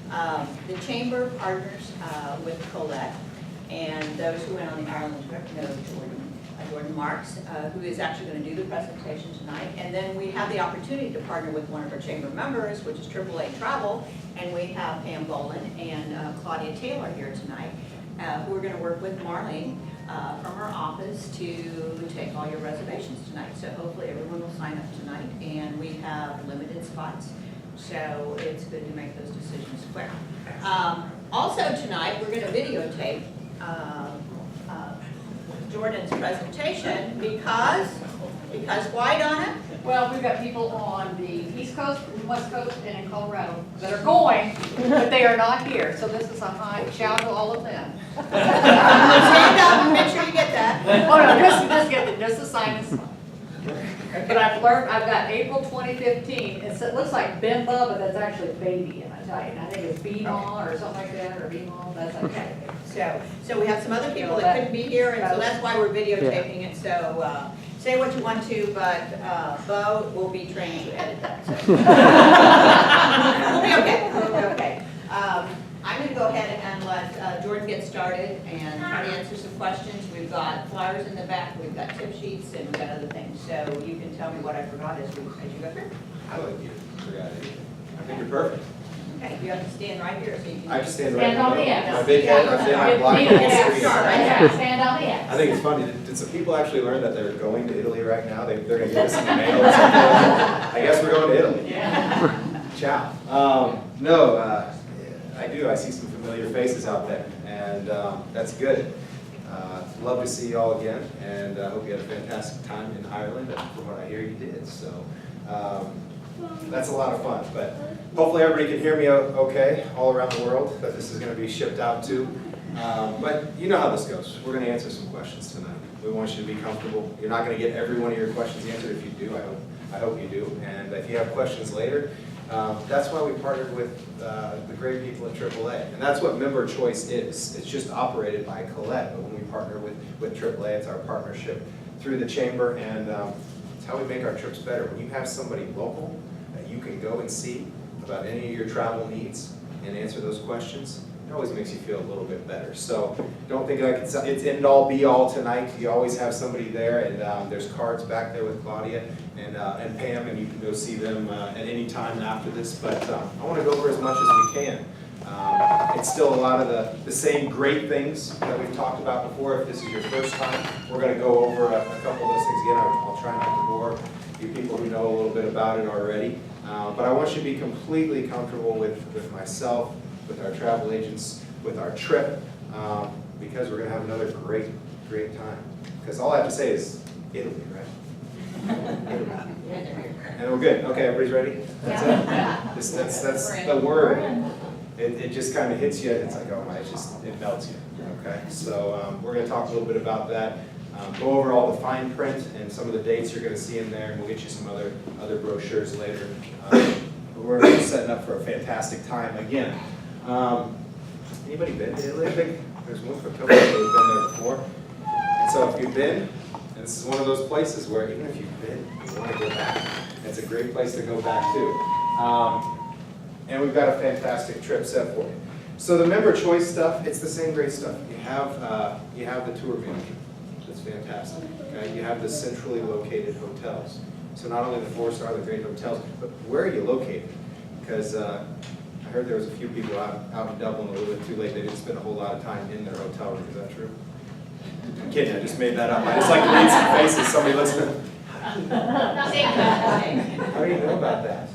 The Chamber partners with Colette, and those who went on the Ireland trip know Jordan Marks, who is actually going to do the presentation tonight. And then we have the opportunity to partner with one of our Chamber members, which is AAA Travel, and we have Pam Boland and Claudia Taylor here tonight, who are going to work with Marlene from her office to take all your reservations tonight. So hopefully everyone will sign up tonight, and we have limited spots, so it's good to make those decisions quick. Also tonight, we're going to videotape Jordan's presentation because why, Donna? Well, we've got people on the East Coast, West Coast, and in Colorado that are going, but they are not here. So this is a high shout to all of them. Stand up and make sure you get that. Oh no, just the sign is. But I've learned, I've got April 2015, it looks like Bimba, but that's actually baby, and I tell you, and I think it's B-Mall or something like that, or B-Mall, that's okay. So we have some other people that couldn't be here, and so that's why we're videotaping it. So say what you want to, but Bo will be trained to edit that. So. We'll be okay. We'll be okay. I'm going to go ahead and let Jordan get started and try to answer some questions. We've got flyers in the back, we've got tip sheets, and we've got other things. So you can tell me what I forgot as you go through. I don't think you forgot anything. I think you're perfect. Okay, you have to stand right here so you can. I just stand right Stand on the there. end. My big head, I stand, I block the whole screen. Stand on the end. I think it's funny, did some people actually learn that they're going to Italy right now? They're gonna give us an email or something? I guess we're going to Italy. Yeah. Ciao. No, I do, I see some familiar faces out there, and that's good. Love to see you all again, and I hope you had a fantastic time in Ireland, and from what I hear you did, so that's a lot of fun. But hopefully everybody can hear me okay all around the world that this is going to be shipped out to. But you know how this goes. We're going to answer some questions tonight. We want you to be comfortable. You're not going to get every one of your questions answered. If you do, I hope you do. And if you have questions later, that's why we partnered with the great people at AAA. And that's what member choice is. It's just operated by Colette, but when we partner with AAA, it's our partnership through the Chamber, and it's how we make our trips better. When you have somebody local that you can go and see about any of your travel needs and answer those questions, it always makes you feel a little bit better. So don't think like it's end all be all tonight. You always have somebody there, and there's cards back there with Claudia and Pam, and you can go see them at any time after this. But I want to go over as much as we can. It's still a lot of the same great things that we've talked about before. If this is your first time, we're going to go over a couple of those things again. I'll try not to bore you people who know a little bit about it already. But I want you to be completely comfortable with myself, with our travel agents, with our trip, because we're going to have another great time. Because all I have to say is Italy, right? And we're good. Okay, everybody's ready? That's it? That's the word. It just kind of hits you, and it's like, oh my, it melts you. Okay, so we're going to talk a little bit about that. Go over all the fine print and some of the dates you're going to see in there, and we'll get you some other brochures later. We're setting up for a fantastic time again. Anybody been to Italy? I think there's one for a couple of people who've been there before. And so if you've been, and this is one of those places where even if you've been, you want to go back. It's a great place to go back to. And we've got a fantastic trip set for you. So the member choice stuff, it's the same great stuff. You have the tour manager. That's fantastic. Okay? You have the centrally located hotels. So not only the 4-star, the great hotels, but where are you located? Because I heard there was a few people out in Dublin a little bit too late. They didn't spend a whole lot of time in their hotel room. Is that true? I'm kidding. I just made that up. I just like to read some faces. Somebody listening. How do you know about that?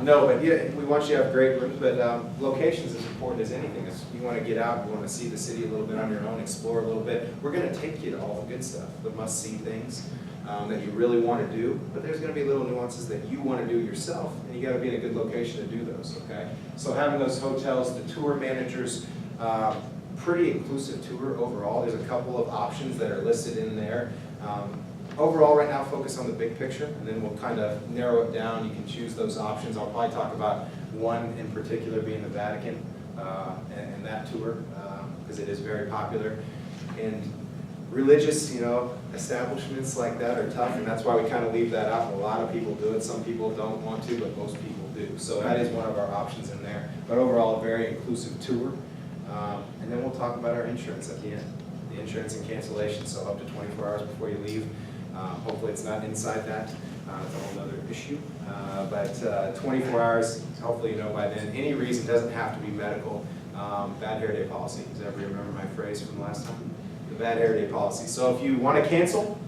No, but yeah, we want you to have great rooms, but location is as important as anything. You want to get out, you want to see the city a little bit on your own, explore a little bit. We're going to take you to all the good stuff, the must-see things that you really want to do, but there's going to be little nuances that you want to do yourself, and you got to be in a good location to do those, okay? So having those hotels, the tour managers, pretty inclusive tour overall. There's a couple of options that are listed in there. Overall, right now, focus on the big picture, and then we'll kind of narrow it down. You can choose those options. I'll probably talk about one in particular being the Vatican and that tour, because it is very popular. And religious, establishments like that are tough, and that's why we kind of leave that out. A lot of people do it. Some people don't want to, but most people do. So that is one of our options in there. But overall, a very inclusive tour. And then we'll talk about our insurance at the end. The insurance and cancellation, so up to 24 hours before you leave. Hopefully it's not inside that. It's a whole other issue. But 24 hours, hopefully you know by then. Any reason, doesn't have to be medical. Bad hair day policy. Does everybody remember my phrase from last time? The bad hair day policy. So if you want to cancel,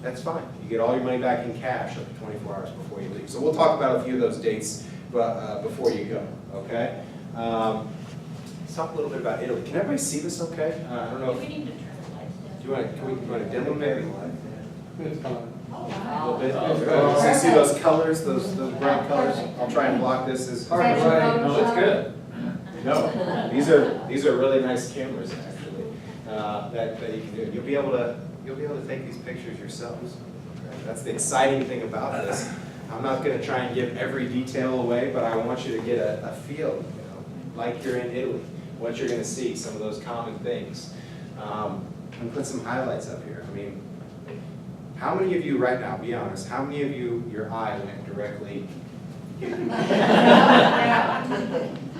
that's fine. You get all your money back in cash up to 24 hours before you leave. So we'll talk about a few of those dates before you go, okay? Let's talk a little bit about Italy. Can everybody see this okay? I don't know Do if, we need to turn the lights down? do you want to dim them maybe? It's fine. Oh, A wow. little bit. So you see those colors, those bright colors? I'll try and block this as. Hard to say. No, it's good. No, these are really nice cameras actually, that you can do. You'll be able to take these pictures yourselves. Okay? That's the exciting thing about this. I'm not going to try and give every detail away, but I want you to get a feel, like you're in Italy, what you're going to see, some of those common things. And put some highlights up here. I mean, how many of you right now, be honest, how many of you, your eye went directly here?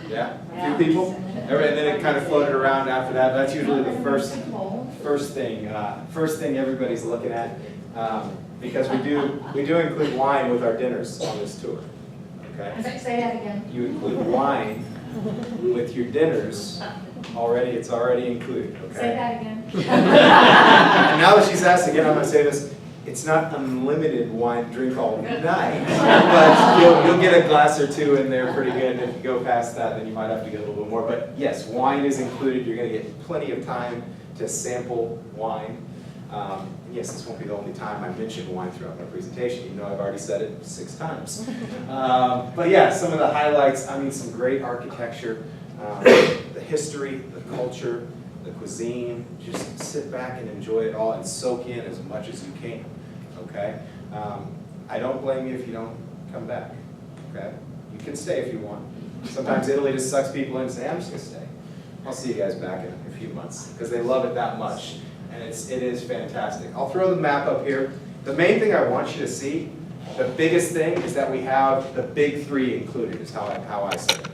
Yeah, a few people? And then it kind of floated around after that. That's usually the first thing everybody's looking at. Because we do include wine with our dinners on this tour. Okay? Say that again. You include wine with your dinners already, it's already included, okay? Say that again. And now that she's asked again, I'm gonna say this, it's not unlimited wine drink all night, but you'll get a glass or two in there pretty good, and if you go past that, then you might have to get a little bit more. But yes, wine is included, you're gonna get plenty of time to sample wine. And yes, this won't be the only time I mention wine throughout my presentation, even though I've already said it 6 times. But yeah, some of the highlights, I mean, some great architecture, the history, the culture, the cuisine. Just sit back and enjoy it all and soak in as much as you can, okay? I don't blame you if you don't come back, okay? You can stay if you want. Sometimes Italy just sucks people in and say, I'm just gonna stay. I'll see you guys back in a few months, because they love it that much. And it is fantastic. I'll throw the map up here. The main thing I want you to see, the biggest thing, is that we have the big 3 included, is how I say it.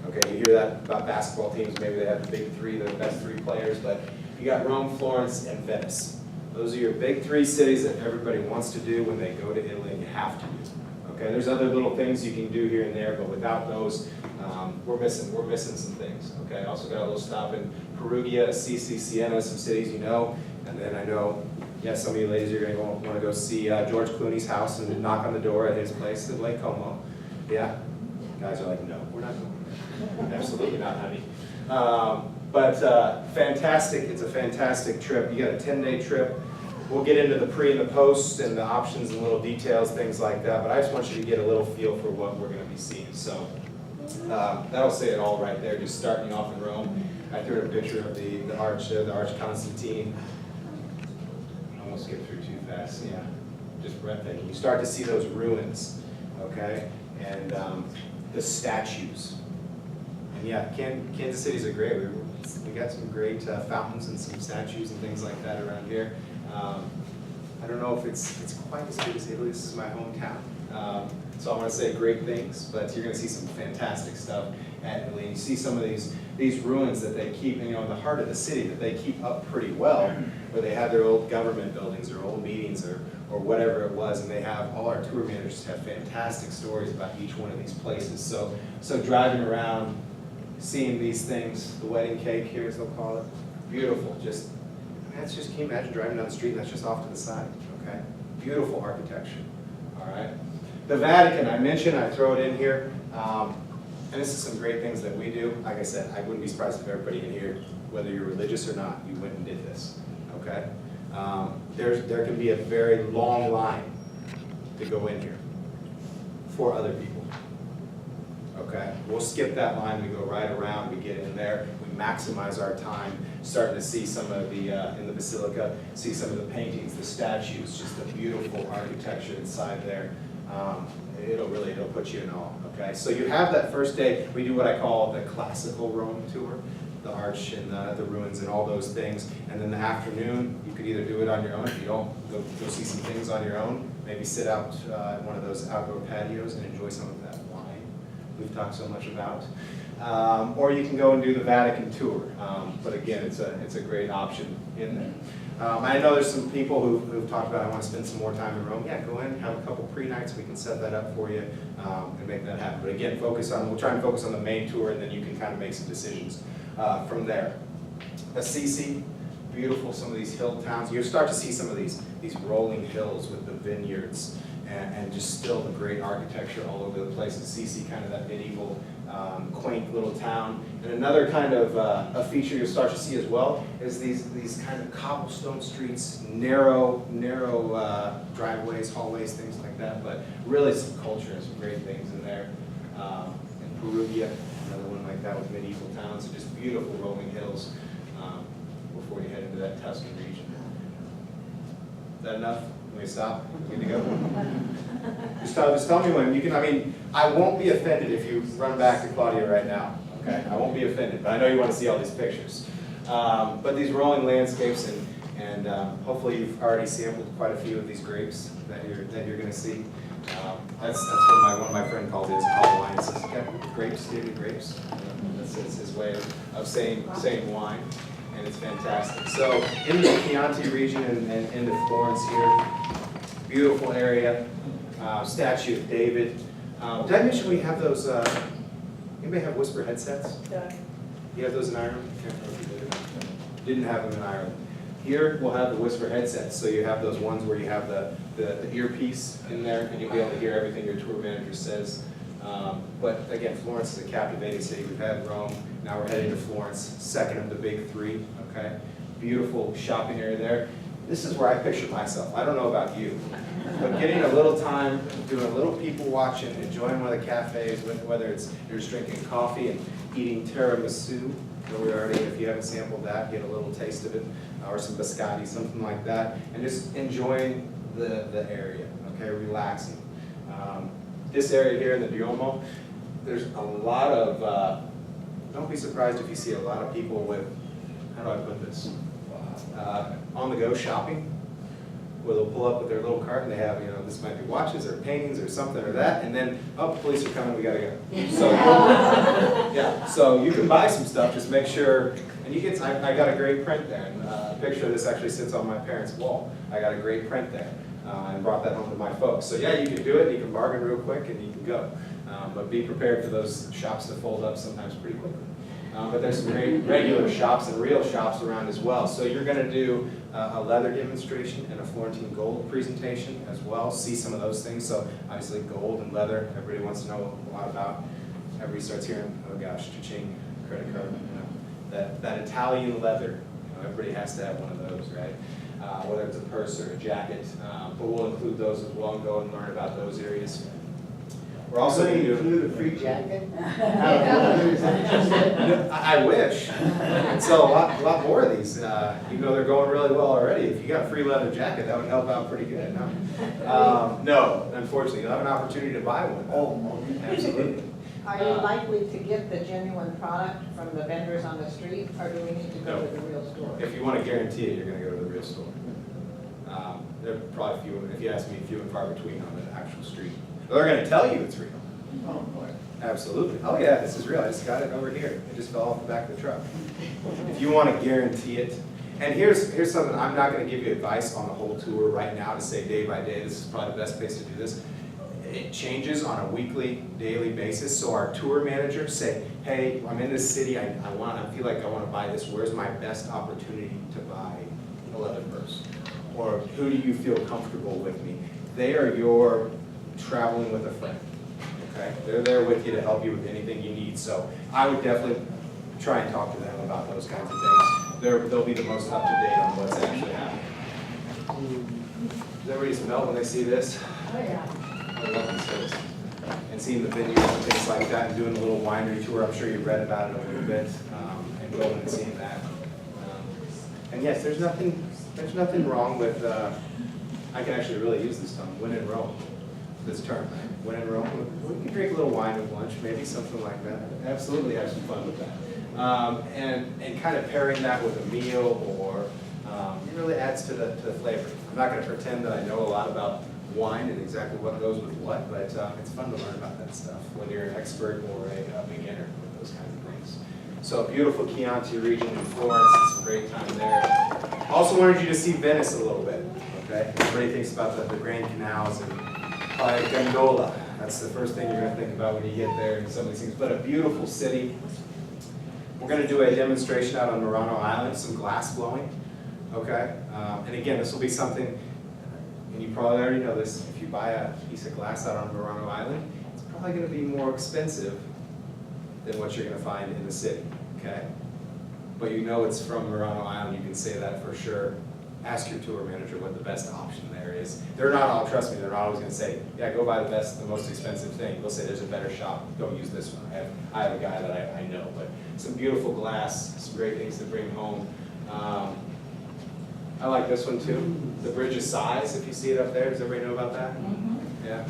Okay, you hear that about basketball teams, maybe they have the big 3, the best 3 players, but you got Rome, Florence, and Venice. Those are your big 3 cities that everybody wants to do when they go to Italy, and you have to do. Okay, there's other little things you can do here and there, but without those, we're missing some things. Okay, also got a little stop in Perugia, Assisi, Siena, some cities you know, and then I know, yes, some of you ladies are going to want to go see George Clooney's house and knock on the door at his place at Lake Como. Yeah, guys are like, no, we're not going there. Absolutely not, honey. But fantastic, it's a fantastic trip. You got a 10-day trip. We'll get into the pre and the post and the options and little details, things like that, but I just want you to get a little feel for what we're going to be seeing. So that'll say it all right there, just starting off in Rome. I threw in a picture of the arch there, the Arch Constantine. I almost skipped through too fast, yeah. Just breathtaking. You start to see those ruins, okay? And the statues. And yeah, Kansas City's a great, we got some great fountains and some statues and things like that around here. I don't know if it's quite as big as Italy. This is my hometown. So I want to say great things, but you're going to see some fantastic stuff at Italy. And you see some of these ruins that they keep, in the heart of the city, that they keep up pretty well, where they have their old government buildings or old meetings or whatever it was, and they have, all our tour managers have fantastic stories about each one of these places. So driving around, seeing these things, the wedding cake here, as they'll call it, beautiful. Just, that's just, can you imagine driving down the street and that's just off to the side, okay? Beautiful architecture, all right? The Vatican, I mentioned, I throw it in here, and this is some great things that we do. Like I said, I wouldn't be surprised if everybody in here, whether you're religious or not, you went and did this, okay? There can be a very long line to go in here for other people, okay? We'll skip that line, we go right around, we get in there, we maximize our time, starting to see some of the, in the Basilica, see some of the paintings, the statues, just the beautiful architecture inside there. It'll put you in awe, okay? So you have that first day, we do what I call the classical Rome tour, the arch and the ruins and all those things. And then the afternoon, you could either do it on your own, if you don't, go see some things on your own, maybe sit out in one of those outdoor patios and enjoy some of that we've talked so much about. Or you can go and do the Vatican tour. But again, it's a great option in there. I know there's some people who've talked about, I want to spend some more time in Rome. Yeah, go in, have a couple pre-nights, we can set that up for you and make that happen. But again, we'll try and focus on the main tour, and then you can kind of make some decisions from there. Assisi, beautiful, some of these hill towns. You'll start to see some of these rolling hills with the vineyards and just still the great architecture all over the place. Assisi, kind of that medieval, quaint little town. And another kind of a feature you'll start to see as well is these kind of cobblestone streets, narrow driveways, hallways, things like that. But really some culture and some great things in there. And Perugia, another one like that with medieval towns, and just beautiful rolling hills before you head into that Tuscan region. Is that enough? Can we stop? Good to go? Just tell me when. You can. I mean, I won't be offended if you run back to Claudia right now. Okay, I won't be offended. But I know you want to see all these pictures. But these rolling landscapes, and hopefully you've already sampled quite a few of these grapes that you're going to see. That's what one of my friend called it. It's called wine. It says, okay, grapes, David, grapes. That's his way of saying wine. And it's fantastic. So in the Chianti region and into Florence here, beautiful area, statue of David. Did I mention we have those, anybody have Whisper headsets? Yeah. You have those in Ireland? Can't remember if you did. Didn't have them in Ireland. Here we'll have the Whisper headsets, so you have those ones where you have the earpiece in there and you'll be able to hear everything your tour manager says. But again, Florence is a captivating city. We've had Rome, now we're heading to Florence, second of the big three, okay? Beautiful shopping area there. This is where I picture myself. I don't know about you, but getting a little time, doing a little people watching, enjoying one of the cafes, whether it's you're just drinking coffee and eating tiramisu, if you haven't sampled that, get a little taste of it, or some biscotti, something like that, and just enjoying the area, okay, relaxing. This area here in the Duomo, there's a lot of, don't be surprised if you see a lot of people with, how do I put this, on-the-go shopping, where they'll pull up with their little cart and they have, this might be watches or paintings or something or that, and then, oh, police are coming, we gotta go. So, yeah, so you can buy some stuff, just make sure, and you get, I got a great print there, and a picture of this actually sits on my parents' wall. I got a great print there. And brought that home to my folks. So yeah, you can do it, you can bargain real quick, and you can go. But be prepared for those shops to fold up sometimes pretty quickly. But there's some great regular shops and real shops around as well. So you're going to do a leather demonstration and a Florentine gold presentation as well. See some of those things. So obviously gold and leather, everybody wants to know a lot about. Everybody starts hearing, oh gosh, cha-ching, credit card, that Italian leather. Everybody has to have one of those, right? Whether it's a purse or a jacket, but we'll include those as well and go and learn about those areas. We're also going to include a free jacket. I wish. I'd sell a lot more of these. They're going really well already. If you got a free leather jacket, that would help out pretty good. No, unfortunately, you'll have an opportunity to buy one. Oh, absolutely. Are you likely to get the genuine product from the vendors on the street, or do we need to go to the real store? If you want to guarantee it, you're going to go to the real store. They're probably few, if you ask me, few and far between on the actual street. They're going to tell you it's real. Oh, boy. Absolutely. Oh yeah, this is real. I just got it over here. It just fell off the back of the truck. If you want to guarantee it, and here's something, I'm not going to give you advice on the whole tour right now to say day by day, this is probably the best place to do this. It changes on a weekly, daily basis. So our tour managers say, hey, I'm in this city, I feel like I want to buy this. Where's my best opportunity to buy a leather purse? Or who do you feel comfortable with me? They are your traveling with a friend. Okay? They're there with you to help you with anything you need. So I would definitely try and talk to them about those kinds of things. They'll be the most up to date on what's actually happening. Does everybody smell when they see this? Oh, yeah. I love this. And seeing the vineyards and things like that and doing a little winery tour. I'm sure you've read about it a little bit and going and seeing that. And yes, there's nothing wrong with, I can actually really use this tongue, when in Rome, this term. When in Rome, we can drink a little wine with lunch, maybe something like that. Absolutely have some fun with that. And kind of pairing that with a meal or, it really adds to the flavor. I'm not going to pretend that I know a lot about wine and exactly what goes with what, but it's fun to learn about that stuff, whether you're an expert or a beginner with those kinds of things. So beautiful Chianti region in Florence, it's a great time there. Also wanted you to see Venice a little bit, okay? Everybody thinks about the Grand Canals and gondola. That's the first thing you're going to think about when you get there and some of these things. But a beautiful city. We're going to do a demonstration out on Murano Island, some glass blowing, okay? And again, this will be something, and you probably already know this, if you buy a piece of glass out on Murano Island, it's probably going to be more expensive than what you're going to find in the city, okay? But you know it's from Murano Island, you can say that for sure. Ask your tour manager what the best option there is. They're not all, trust me, they're not always going to say, yeah, go buy the best, the most expensive thing. They'll say there's a better shop, don't use this one. I have a guy that I know, but some beautiful glass, some great things to bring home. I like this one too, the Bridge of Sighs, if you see it up there. Does everybody know about that? Yeah.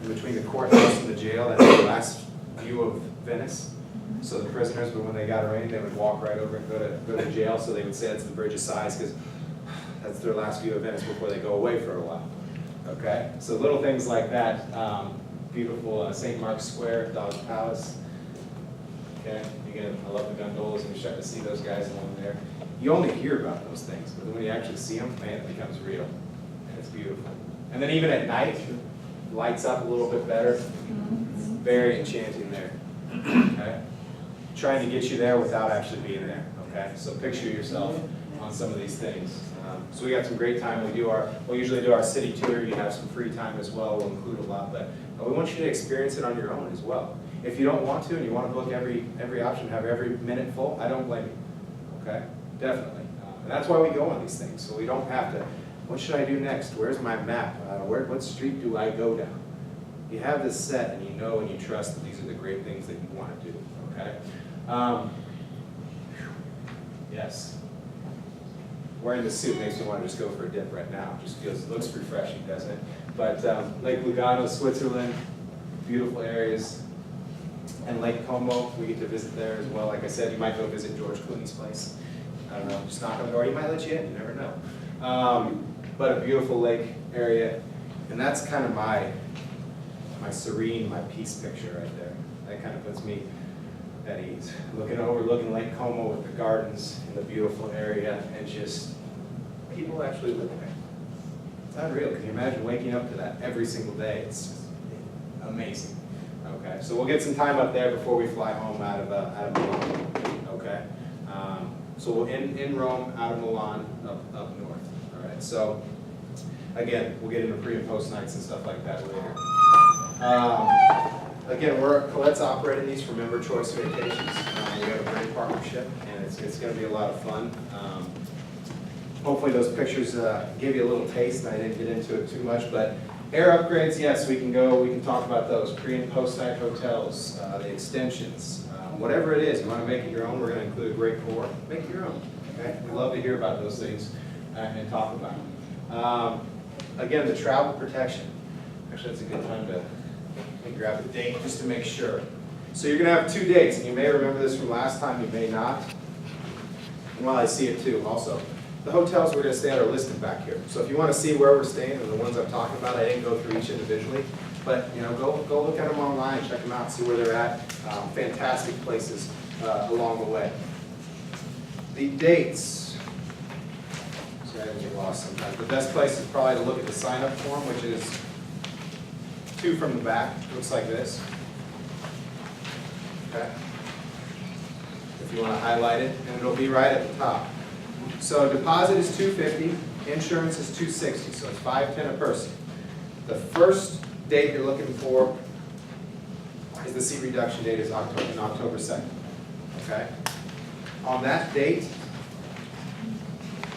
In between the courthouse and the jail, that's the last view of Venice. So the prisoners, when they got arraigned, they would walk right over and go to jail, so they would say it's the Bridge of Sighs, because that's their last view of Venice before they go away for a while. Okay? So little things like that. Beautiful St. Mark's Square, Dodge Palace. Okay? Again, I love the gondolas, and you start to see those guys along there. You only hear about those things, but when you actually see them, man, it becomes real. And it's beautiful. And then even at night, lights up a little bit better. Very enchanting there. Okay? Trying to get you there without actually being there. Okay? So picture yourself on some of these things. So we got some great time. We'll usually do our city tour. You have some free time as well. We'll include a lot, but we want you to experience it on your own as well. If you don't want to and you want to book every option, have every minute full, I don't blame you. Okay? Definitely. And that's why we go on these things. So we don't have to, what should I do next? Where's my map? What street do I go down? You have this set and you know and you trust that these are the great things that you want to do. Okay? Yes. Wearing the suit makes me want to just go for a dip right now. It just looks refreshing, doesn't it? But Lake Lugano, Switzerland, beautiful areas. And Lake Como, we get to visit there as well. Like I said, you might go visit George Clooney's place. I don't know, just knock on the door. He might let you in, you never know. But a beautiful lake area. And that's kind of my serene, my peace picture right there. That kind of puts me at ease. Overlooking Lake Como with the gardens and the beautiful area, and just people actually live there. It's unreal. Can you imagine waking up to that every single day? It's just amazing. Okay, so we'll get some time up there before we fly home out of Milan. Okay, so we'll in Rome, out of Milan, up north. All right. So again, we'll get into pre and post nights and stuff like that later. Again, Colette's operating these for Member Choice Vacations. We have a great partnership, and it's going to be a lot of fun. Hopefully those pictures give you a little taste, and I didn't get into it too much, but air upgrades, yes, we can talk about those. Pre and post night hotels, the extensions, whatever it is, you want to make it your own, we're going to include a great core. Make it your own, okay? We love to hear about those things and talk about them. Again, the travel protection. Actually, that's a good time to grab a date just to make sure. So you're going to have 2 dates, and you may remember this from last time, you may not. And while I see it too, also, the hotels we're going to stay at are listed back here. So if you want to see where we're staying and the ones I'm talking about, I didn't go through each individually, but go look at them online, check them out, see where they're at. Fantastic places along the way. The dates. Sorry, I get lost sometimes. The best place is probably to look at the sign-up form, which is 2 from the back. Looks like this. Okay. If you want to highlight it, and it'll be right at the top. So deposit is $250, insurance is $260, so it's $510 a person. The first date you're looking for is the seat reduction date is October 2nd. Okay? On that date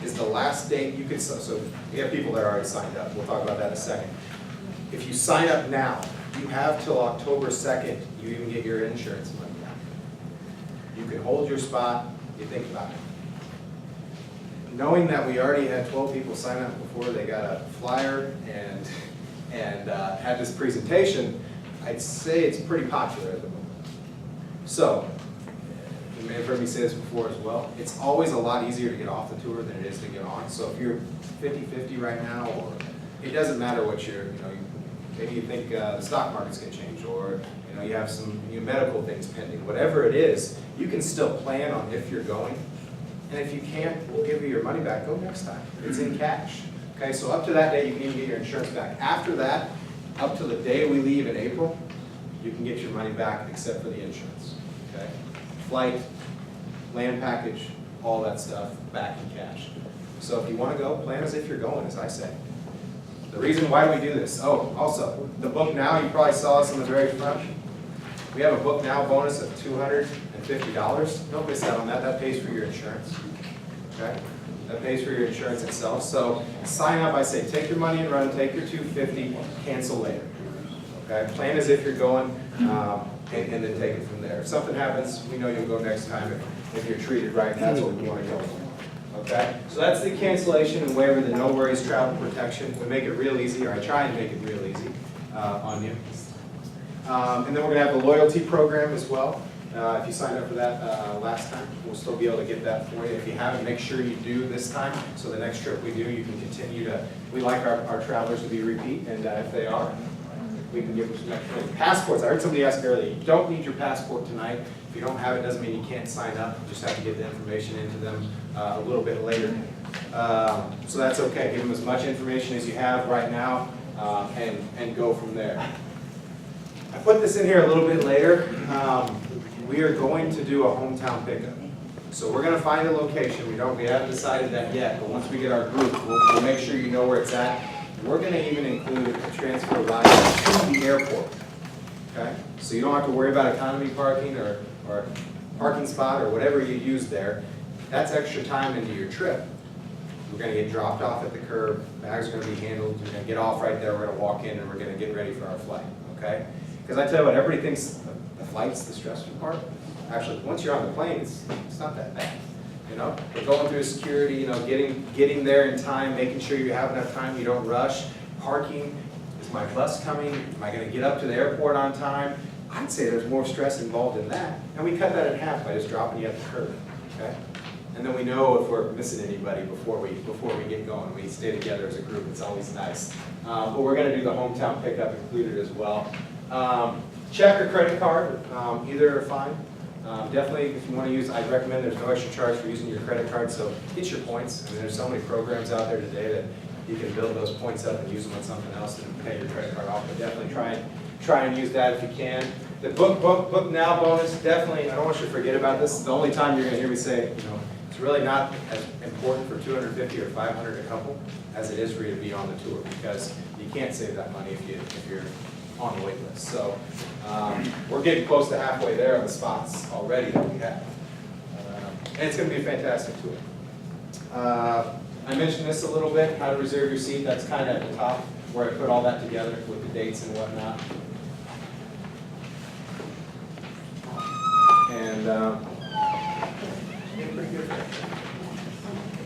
is the last date you could, so we have people that are already signed up. We'll talk about that in a second. If you sign up now, you have till October 2nd, you even get your insurance money back. You can hold your spot, you think about it. Knowing that we already had 12 people sign up before they got a flyer and had this presentation, I'd say it's pretty popular at the moment. So, you may have heard me say this before as well, it's always a lot easier to get off the tour than it is to get on. So if you're 50-50 right now, or it doesn't matter what maybe you think the stock market's gonna change, or you have some medical things pending. Whatever it is, you can still plan on if you're going. And if you can't, we'll give you your money back. Go next time. It's in cash. Okay, so up to that day, you can even get your insurance back. After that, up to the day we leave in April, you can get your money back except for the insurance. Okay, flight, land package, all that stuff back in cash. So if you want to go, plan as if you're going, as I say. The reason why do we do this? Oh, also, the book now, you probably saw us in the very front. We have a book now bonus of $250. Don't miss out on that. That pays for your insurance. Okay? That pays for your insurance itself. So sign up. I say take your money and run. Take your $250. Cancel later. Okay? Plan as if you're going, and then take it from there. If something happens, we know you'll go next time if you're treated right. That's what we want to go for. Okay? So that's the cancellation and waiver, the no worries travel protection. We make it real easy, or I try and make it real easy on you. And then we're going to have the loyalty program as well. If you signed up for that last time, we'll still be able to get that for you. If you haven't, make sure you do this time, so the next trip we do, you can continue to, we like our travelers to be repeat, and if they are, we can give them some extra passports. I heard somebody ask earlier, you don't need your passport tonight. If you don't have it, doesn't mean you can't sign up. You just have to get the information into them a little bit later. So that's okay. Give them as much information as you have right now, and go from there. I put this in here a little bit later. We are going to do a hometown pickup. So we're going to find a location. We haven't decided that yet, but once we get our group, we'll make sure you know where it's at. We're going to even include a transfer ride to the airport. Okay? So you don't have to worry about economy parking or parking spot or whatever you use there. That's extra time into your trip. We're going to get dropped off at the curb. Bags are going to be handled. We're going to get off right there. We're going to walk in and we're going to get ready for our flight. Okay? Because I tell you what, everybody thinks the flight's the stressful part. Actually, once you're on the plane, it's not that bad. We're going through security, getting there in time, making sure you have enough time, you don't rush. Parking, is my bus coming? Am I going to get up to the airport on time? I'd say there's more stress involved in that. And we cut that in half by just dropping you at the curb. Okay? And then we know if we're missing anybody before we get going. We stay together as a group. It's always nice. But we're going to do the hometown pickup included as well. Check or credit card, either are fine. Definitely, if you want to use, I'd recommend there's no extra charge for using your credit card, so get your points. I mean, there's so many programs out there today that you can build those points up and use them on something else and pay your credit card off. But definitely try and use that if you can. The book now bonus, definitely, I don't want you to forget about this. It's the only time you're going to hear me say, it's really not as important for $250 or $500 a couple as it is for you to be on the tour, because you can't save that money if you're on the wait list. So we're getting close to halfway there on the spots already that we have. And it's going to be a fantastic tour. I mentioned this a little bit, how to reserve your seat. That's kind of at the top where I put all that together with the dates and whatnot. And pretty good.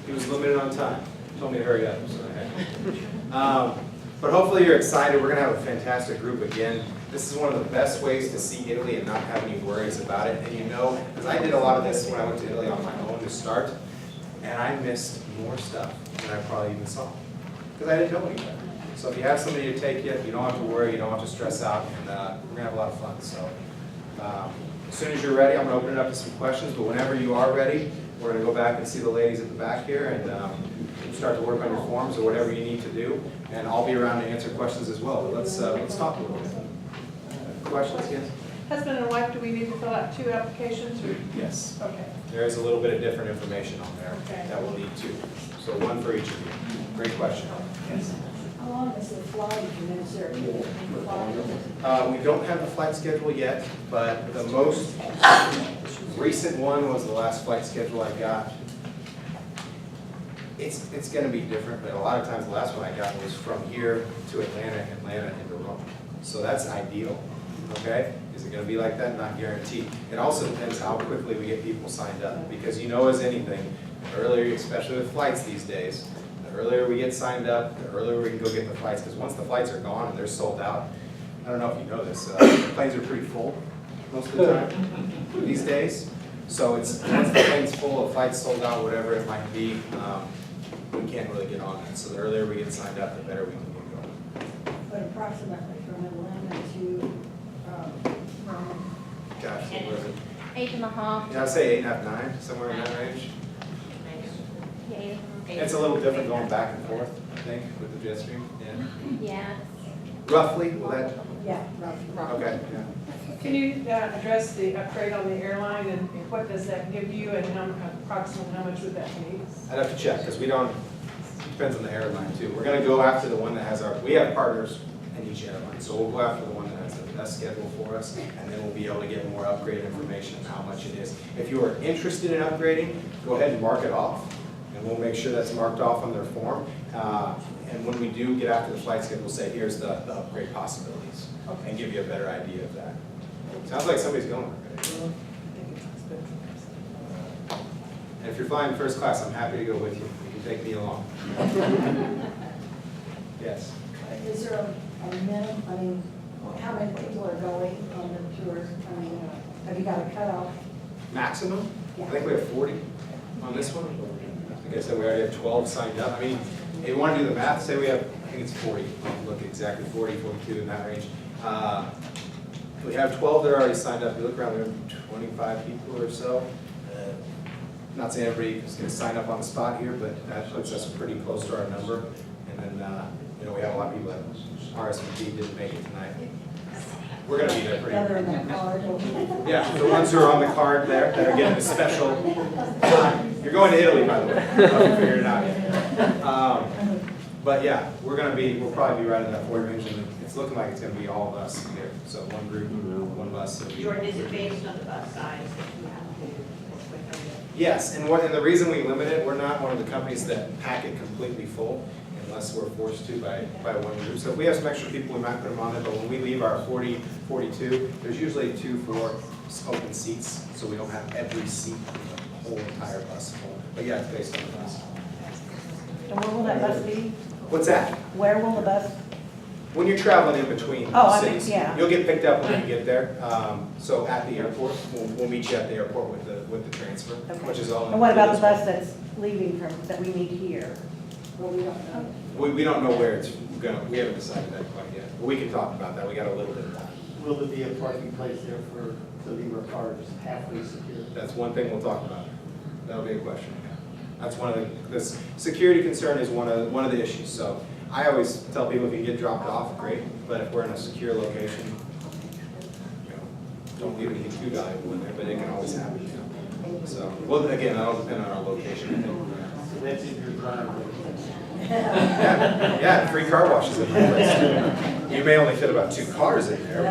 He was limited on time. He told me to hurry up, so I had. But hopefully you're excited. We're going to have a fantastic group again. This is one of the best ways to see Italy and not have any worries about it. And because I did a lot of this when I went to Italy on my own to start, and I missed more stuff than I probably even saw, because I didn't know any better. So if you have somebody to take you don't have to worry, you don't have to stress out, and we're going to have a lot of fun. So as soon as you're ready, I'm going to open it up to some questions, but whenever you are ready, we're going to go back and see the ladies at the back here, and start to work on your forms or whatever you need to do, and I'll be around to answer questions as well. But let's talk a little bit. Questions, yes? Husband and wife, do we need to fill out 2 applications? Or? Yes. Okay. There is a little bit of different information on there Okay. that we'll need 2. So 1 for each of you. Great question. Yes. How long is the flight from Minnesota to We don't have the flight schedule yet, but the most recent one was the last flight schedule I got. It's going to be different, but a lot of times the last one I got was from here to Atlanta into Rome. So that's ideal, okay? Is it going to be like that? Not guaranteed. It also depends how quickly we get people signed up, because as anything, the earlier, especially with flights these days, the earlier we get signed up, the earlier we can go get the flights, because once the flights are gone and they're sold out, I don't know if you know this, the planes are pretty full most of the time these days. So once the plane's full, the flight's sold out, whatever it might be, we can't really get on it. So the earlier we get signed up, the better we can get but approximately from Atlanta to, Rome. Gosh, what was it? 8.5. Yeah, I'd say 8.5, 9, somewhere in that range. Yeah, 8.5. It's a little different going back and forth, I think, with the jet stream, yeah. Yeah. Roughly, will that, Yeah, roughly. okay, yeah. Can you address the upgrade on the airline and what does that give you and approximately how much would that be? I'd have to check, because we don't, depends on the airline too. We're gonna go after the one that has we have partners in each airline, so we'll go after the one that has the best schedule for us, and then we'll be able to get more upgrade information on how much it is. If you are interested in upgrading, go ahead and mark it off, and we'll make sure that's marked off on their form. And when we do get after the flight schedule, we'll say, here's the upgrade possibilities, and give you a better idea of that. Sounds like somebody's going already. And if you're flying first class, I'm happy to go with you. You can take me along. Yes. Is there a minimum, I mean, how many people are going on the tour? I mean, have you got a cutoff? Maximum? I Yeah. think we have 40 on this one. Like I said, we already have 12 signed up. I mean, if you want to do the math, say we have, I think it's 40. I'll look exactly 40, 42 in that range. We have 12 that are already signed up. You look around, we have 25 people or so. Not saying everybody is going to sign up on the spot here, but that puts us pretty close to our number. And then, you know, we have a lot of people that RSVP didn't make it tonight. We're going to be there pretty. Other than that card? Yeah, the ones who are on the card there, that are getting a special time. You're going to Italy, by the way. I haven't figured it out yet. But yeah, we'll probably be right in that 40 range, and it's looking like it's going to be all of us here. So one group, one bus. Jordan, is it based on the bus size that you have to? Yes, and the reason we limit it, we're not one of the companies that pack it completely full unless we're forced to by one group. So if we have some extra people, we might put them on it, but when we leave our 40, 42, there's usually 2-4 open seats, so we don't have every seat in the whole entire bus full. But yeah, it's based on the bus. And where will that bus be? What's that? Where will the bus? When you're traveling in between Oh, I mean, cities, yeah. you'll get picked up when you get there. So at the airport, we'll meet you at the airport with the transfer, which is all. And what about the bus that's leaving that we need here? Well, we don't know. We don't know where it's going. We haven't decided that quite yet. But we can talk about that. We got a little bit of time. Will there be a parking place there to leave our cars halfway secure? That's one thing we'll talk about. That'll be a question. That's one of this security concern is one of the issues. So I always tell people if you get dropped off, great. But if we're in a secure location, you know, don't leave anything too valuable in there. But it can always happen. You know? So well, again, that'll depend on our location. So that's in your driveway. Yeah, free car washes in my place. You may only fit about 2 cars in there,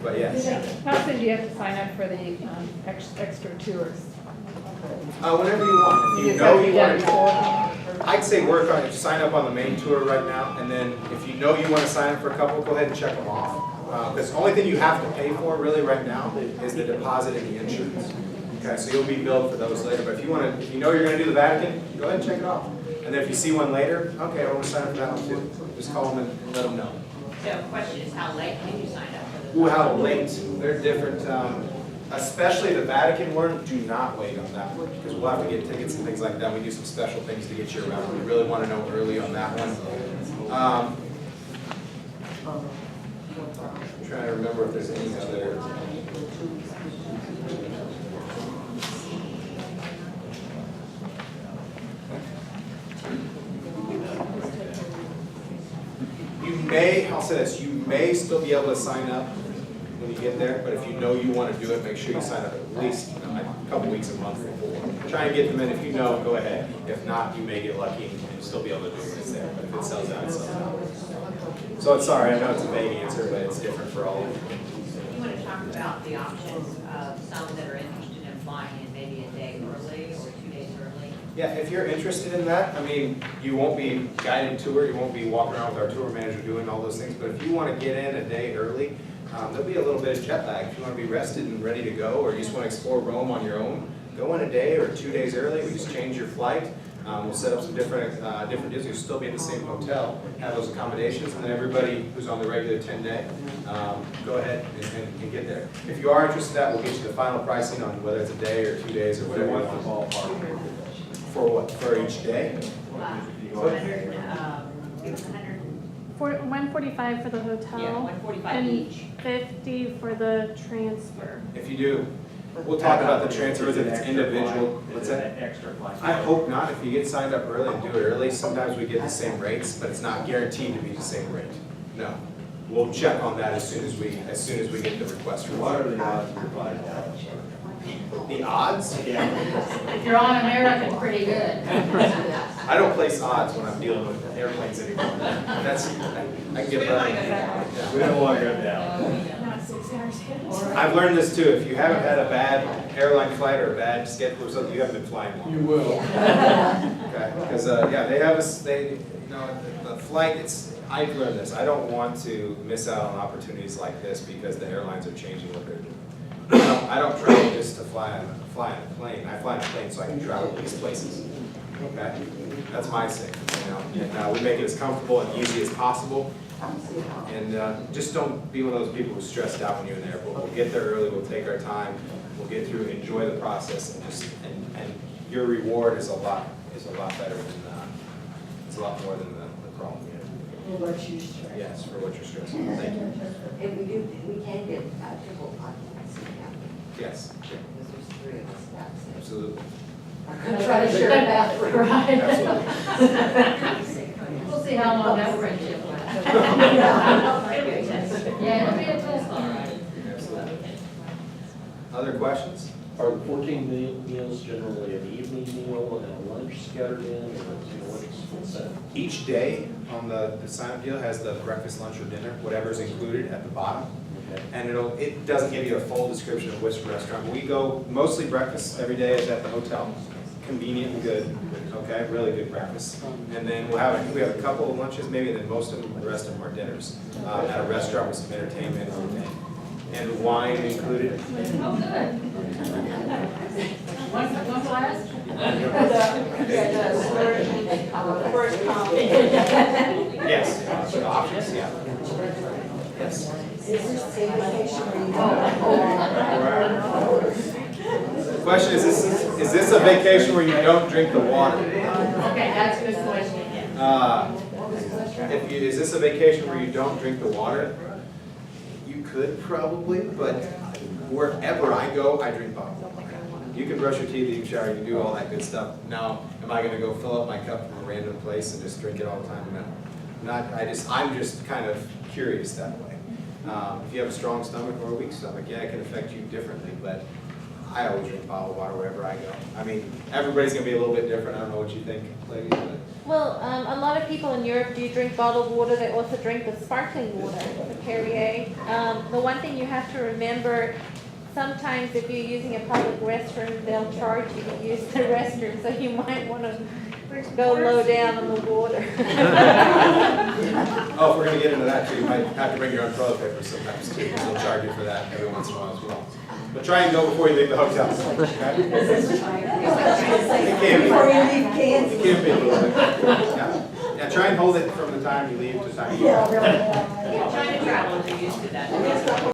but yes. How soon do you have to sign up for the extra tours? Whenever you want. If you know you want to, I'd say work on it. Sign up on the main tour right now, and then if you know you want to sign up for a couple, go ahead and check them off. Because the only thing you have to pay for really right now is the deposit and the insurance. Okay, so you'll be billed for those later. But if you know you're going to do the Vatican, go ahead and check it off. And then if you see one later, okay, I want to sign up for that one too. Just call them and let them know. So the question is, how late can you sign up for this? Ooh, how late? They're different. Especially the Vatican one, do not wait on that one because we'll have to get tickets and things like that. We do some special things to get you around. We really want to know early on that one. I'm trying to remember if there's any other. I'll say this, you may still be able to sign up when you get there, but if you know you want to do it, make sure you sign up at least a couple weeks, a month before. Try and get them in. If you know, go ahead. If not, you may get lucky and still be able to do it when it's there. But if it sells out, it sells out. So it's sorry, I know it's a vague answer, but it's different for all of you. You want to talk about the options of some that are interested in flying in maybe a day early or 2 days early? Yeah, if you're interested in that, I mean, you won't be guided tour, you won't be walking around with our tour manager doing all those things, but if you want to get in a day early, there'll be a little bit of jet lag. If you want to be rested and ready to go, or you just want to explore Rome on your own, go in a day or 2 days early. We just change your flight. We'll set up some different deals. You'll still be in the same hotel, have those accommodations, and then everybody who's on the regular 10-day, go ahead and get there. If you are interested in that, we'll get you the final pricing on whether it's a day or 2 days or whatever you want. For what? For each day? 100, 145 for the hotel. Yeah, 145 and each. 50 for the transfer. If you do, we'll talk about the transfers if it's individual. What's that? Extra flight. I hope not. If you get signed up early and do it early, sometimes we get the same rates, but it's not guaranteed to be the same rate. No. We'll check on that as soon as we get the request. What are the odds of flying down? The odds? Yeah. If you're on American, pretty good. I don't place odds when I'm dealing with airplanes anymore. That's, I can get burned. We don't want to go down. I've learned this too. If you haven't had a bad airline flight or a bad schedule or something, you haven't been flying long. You will. Okay, because, yeah, they have us, you know, the flight, I've learned this. I don't want to miss out on opportunities like this because the airlines are changing what they're doing. I don't travel just to fly on a plane. I fly on a plane so I can travel to these places. Okay? That's my thing, you know. And we make it as comfortable and easy as possible. And just don't be one of those people who's stressed out when you're in the airport. We'll get there early, we'll take our time, we'll get through, enjoy the process, and your reward is a lot better than, it's a lot more than the problem. What you stress. Yes, for what you're stressing. Thank you. And we can get triple occupancy now, Yes, because there's 3 of us now. absolutely. I'm gonna try to share a bathroom, right? Absolutely. We'll see how long that friendship lasts. Yeah, it'll be a test, all right. Absolutely. Other questions? Are the 14 meals generally an evening meal and a lunch scattered in, or what's that? Each day on the sign-up deal has the breakfast, lunch, or dinner, whatever's included at the bottom. Okay. And it doesn't give you a full description of which restaurant. We go, mostly breakfast every day is at the hotel. Convenient and good, okay, really good breakfast. And then we have a couple of lunches maybe, and then the rest of them are dinners. At a restaurant with some entertainment and wine included. Oh, good. One class? First come. Yes, the options, yeah. Yes. The question is this a vacation where you don't drink the water? Okay, that's a good question. Is this a vacation where you don't drink the water? You could probably, but wherever I go, I drink bottled water. You can brush your teeth, you can shower, you can do all that good stuff. Now, am I gonna go fill up my cup from a random place and just drink it all the time? No. I'm just kind of curious that way. If you have a strong stomach or a weak stomach, yeah, it can affect you differently, but I always drink bottled water wherever I go. I mean, everybody's gonna be a little bit different. I don't know what you think, ladies, but. Well, a lot of people in Europe do drink bottled water. They also drink the sparkling water, the Perrier. The one thing you have to remember, sometimes if you're using a public restroom, they'll charge you to use the restroom, so you might want to go low down on the water. Oh, if we're gonna get into that too, you might have to bring your own toilet paper sometimes too, because they'll charge you for that every once in a while as well. But try and go before you leave the hotel. Okay? It can be. Before you leave Kansas. It can be a little bit. Yeah. Yeah, try and hold it from the time you leave to the time you go. Yeah, really. China travelers are used to that.